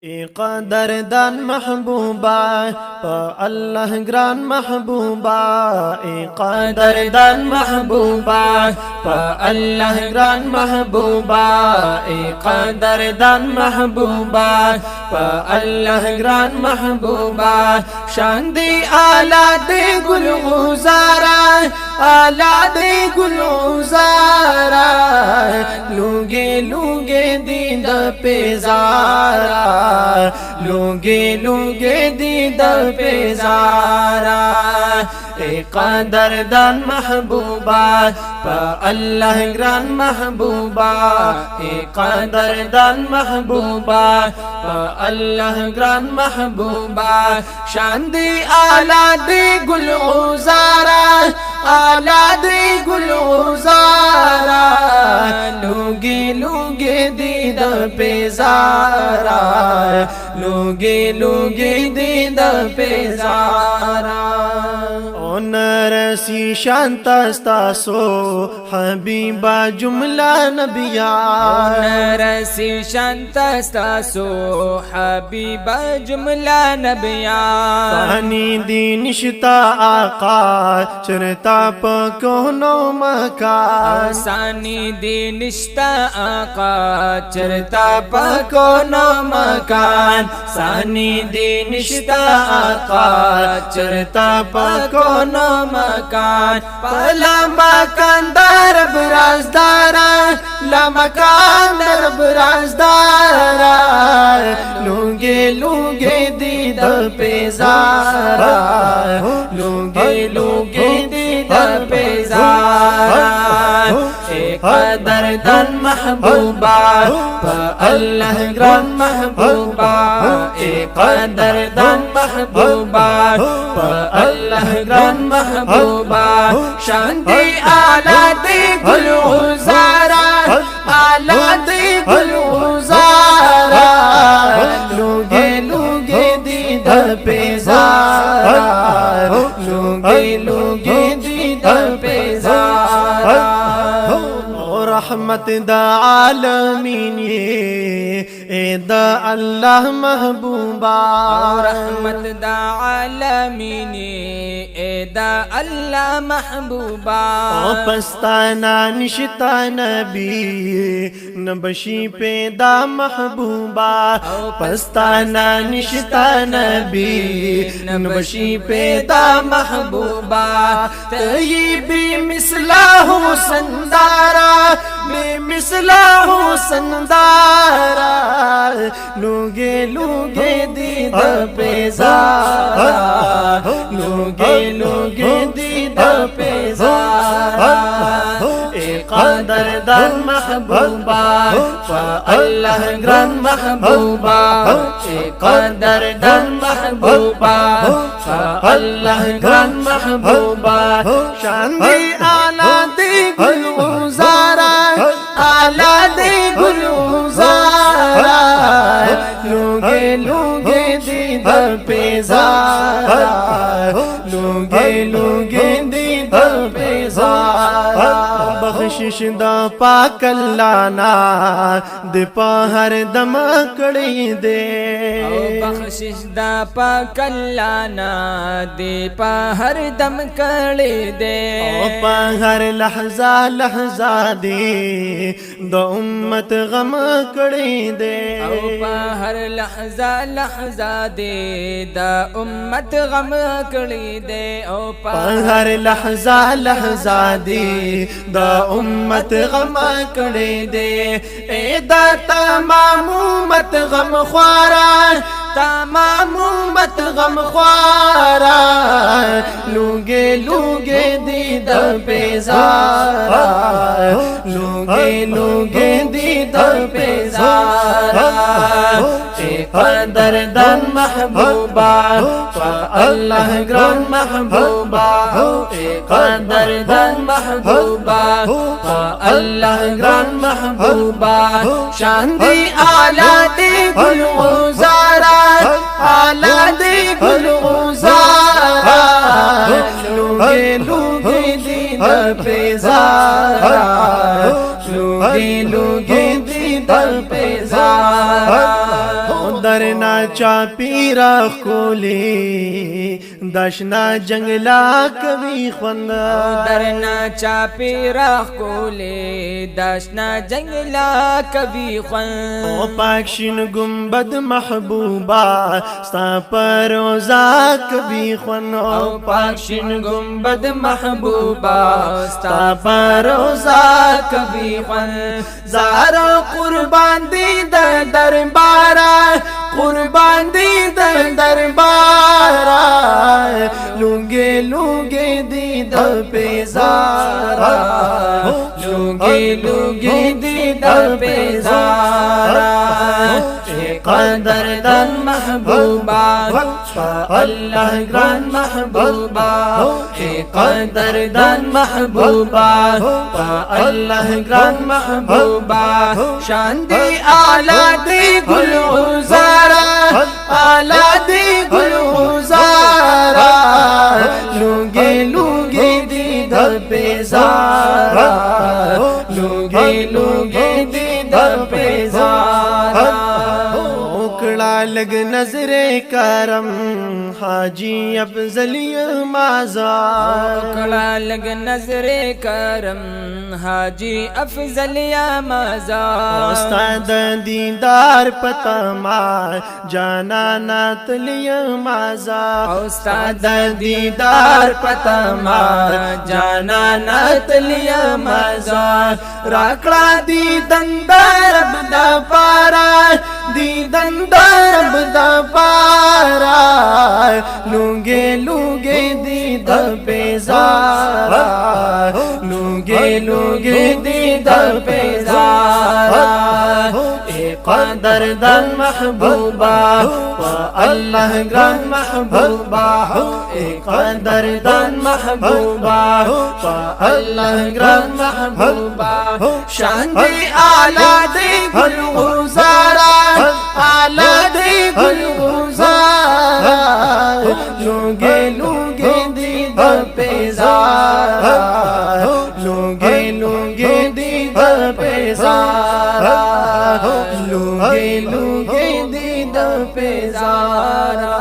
قدردان محبوبا اللہ گران محبوبا قدردان محبوبا اللہ گران محبوبا قدردان محبوبا اللہ گران محبوبا شان دی آلہ دی گلوزارا آلہ دی گلوزارا لوگے لوگے دید پیزارا لوگے لوگے دید پیزارا قدردان محبوبا اللہ گران محبوبا قدردان محبوبا اللہ گران محبوبا شان دی آلہ دی گلوزارا آلہ دی گلوزارا لوگے لوگے دید پیزارا لوگے لوگے دید پیزارا نرسی شانتا ستاسو حبیبا جملہ نبیان نرسی شانتا ستاسو حبیبا جملہ نبیان فانی دی نشتا آقا چرتا پکونو مکان ثانی دی نشتا آقا چرتا پکونو مکان ثانی دی نشتا آقا چرتا پکونو مکان پلا مکان درب رازدارا لمکان درب رازدارا لوگے لوگے دید پیزارا لوگے لوگے دید پیزارا قدردان محبوبا اللہ گران محبوبا قدردان محبوبا اللہ گران محبوبا شان دی آلہ دی گلوزارا آلہ دی گلوزارا لوگے لوگے دید پیزارا لوگے لوگے دید پیزارا رحمت دا عالمین یہ دا اللہ محبوبا رحمت دا عالمین اے دا اللہ محبوبا پستانا نشتا نبی نبشی پیدا محبوبا پستانا نشتا نبی نبشی پیدا محبوبا طیبی مثلہ سندارا بے مثلہ سندارا لوگے لوگے دید پیزارا لوگے لوگے دید پیزارا قدردان محبوبا اللہ گران محبوبا قدردان محبوبا اللہ گران محبوبا شان دی آلہ دی گلوزارا آلہ دی گلوزارا لوگے لوگے دید پیزارا لوگے لوگے دید پیزارا بخشش دا پاک اللہ نا دے پا ہر دم کڑی دے بخشش دا پاک اللہ نا دے پا ہر دم کڑی دے پا ہر لحظہ لحظہ دے دا امت غم کڑی دے پا ہر لحظہ لحظہ دے دا امت غم کڑی دے پا ہر لحظہ لحظہ دے دا امت غم کڑی دے اے دا تمام امت غم خوارا تمام امت غم خوارا لوگے لوگے دید پیزارا لوگے لوگے دید پیزارا قدردان محبوبا اللہ گران محبوبا قدردان محبوبا اللہ گران محبوبا شان دی آلہ دی گلوزارا آلہ دی گلوزارا لوگے لوگے دید پیزارا لوگے لوگے دید پیزارا در درنا چاپیرا خولی دشنا جنگلا کبھی خوند درنا چاپی راخ کولی داشنا جنگلا کبھی خوند او پاکشین گنبد محبوبا ستا پروزا کبھی خوند او پاکشین گنبد محبوبا ستا پروزا کبھی خوند زارا قربان دی در دربارا قربان دی در دربارا لونگے لونگے دی در پیزارا لوگے لوگے دی در پیزارا قدر دن محبوبا اللہ گران محبوبا قدر دن محبوبا اللہ گران محبوبا شان دی آلہ دی گل غزارا آلہ دی گل غزارا لوگے لوگے دی در پیزارا لوگے لوگے دی در پیزارا اکڑا لگ نظر کرم حاجی افضلی مازار کڑا لگ نظر کرم حاجی افضل یا مزار استاد دیدار پتا ما جانا ناتلی مازار استاد دیدار پتا ما جانا ناتلی مزار راکڑا دیدن درب دا پارا دیدن درب دا پارا لونگے لونگے دید پیزارا لونگے لونگے دید پیزارا اے قدر دن محبوبا و اللہ گران محبوبا اے قدر دن محبوبا و اللہ گران محبوبا شان دی آلہ دی گل غزارا آلہ دی گل غزارا لونگے لونگے دی در پیزارا لونگے لونگے دی در پیزارا لونگے لونگے دی در پیزارا